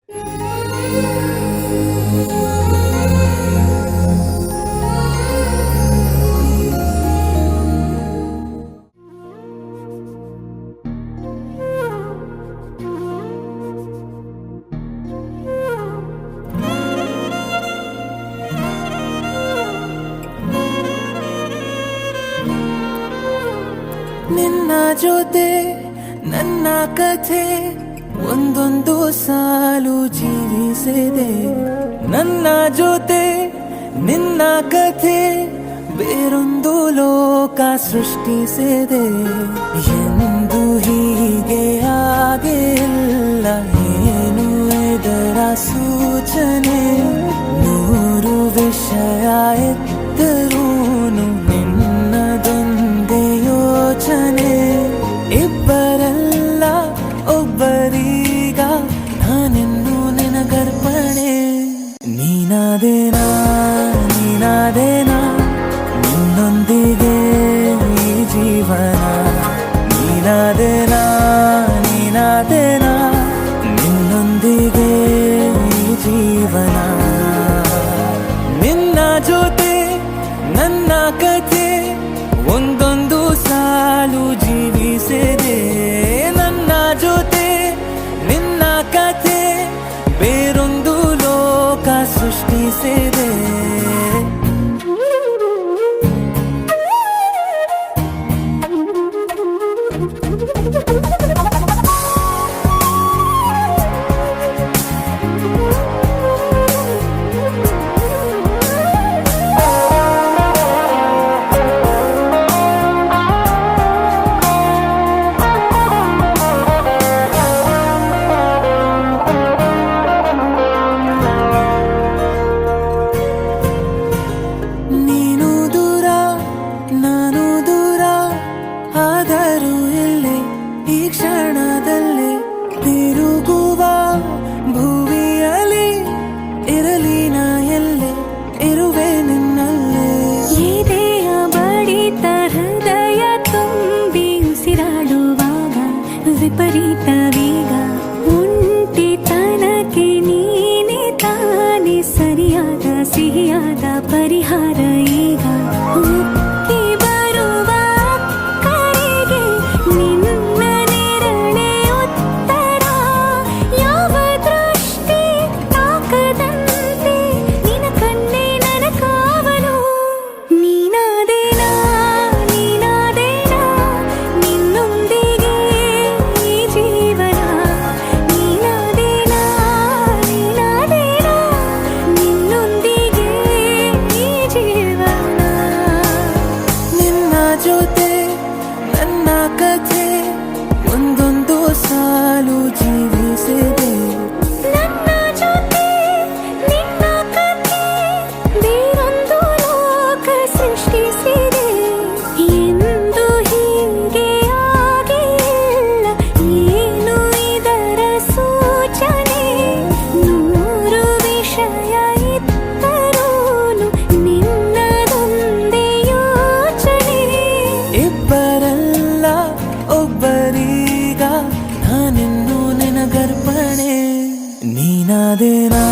ನಿನ್ನ ಜೊತೆ ನನ್ನ ಕಥೆ ಒಂದೊಂದು ಸಾಲು ಜೀವಿಸಿದೆ. ನನ್ನ ಜೊತೆ ನಿನ್ನ ಕಥೆ ಬೇರೊಂದು ಲೋಕ ಸೃಷ್ಟಿಸಿದೆ. ಎಂದು ಹೀಗೆ ಆಗಿಲ್ಲ, ಏನು ಇದರ ಸೂಚನೆ? ನೂರು ವಿಷಯ ಎತ್ತರೂನು ನಿನ್ನದೊಂದೇ ಯೋಚನೆ. ಇಬ್ಬರಲ್ಲ ಒಬ್ಬರೀಗ ನಾನಿನ್ನು ನಿನಗರ್ಪಣೆ. ನೀನಾದೇನಾ ನೀನಾದೇನಾ ನಿನ್ನೊಂದಿಗೆ ಈ ಜೀವನ. ನೀನಾದೇನಾ ನೀನಾದೇನಾ ನಿನ್ನೊಂದಿಗೆ ಈ ಜೀವನ. ನಿನ್ನ ಜೊತೆ ನನ್ನ ಕಥೆ ಒಂದೊಂದು ಸಾಲು ಜೀವಿಸಿದೆ. ನನ್ನ ಜೊತೆ ನಿನ್ನ ಕಥೆ ಬೇರೊಂದು ಲೋಕ ಸೃಷ್ಟಿಸಿದೆ. ಈ ಕ್ಷಣದಲ್ಲಿ ತಿರುಗುವ ಭುವಿಯಲ್ಲಿ ಇರಲಿ ನಾ ಎಲ್ಲೆ ಇರುವೆ ನಿನ್ನಲ್ಲೇ. ಎದೆಯ ಬಡಿತ ಹೃದಯ ತುಂಬಿ ಉಸಿರಾಡುವಾಗ ವಿಪರೀತ ವೇಗ. ಒಂಟಿತನಕ್ಕೆ ನೀನೆ ತಾನೆ ಸರಿಯಾದ ಸಿಹಿಯಾದ ಪರಿಹಾರ ಈಗ. ಜೊತೆ ನನ್ನ ಕಥೆ ಒಂದೊಂದು ಸಾಲು ಜೀವಿಸಿದೆ. ನನ್ನ ಜೊತೆ ನಿನ್ನ ಕಥೆ ಬೇರೊಂದು ಲೋಕ ಸೃಷ್ಟಿಸಿದೆ. ಎಂದು ಹೀಗೆ ಆಗಿಲ್ಲ, ಏನು ಇದರ ಸೂಚನೆ? ನೂರು ವಿಷಯ ಇತ್ತರೂನು ನಿನ್ನದೊಂದೇ ಯೋಚನೆ. ಇಬ್ಬರಲ್ಲ ಒಬ್ಬರೀಗ ನಾನಿನ್ನು ನಿನಗರ್ಪಣೆ. ನೀನಾದೇನಾ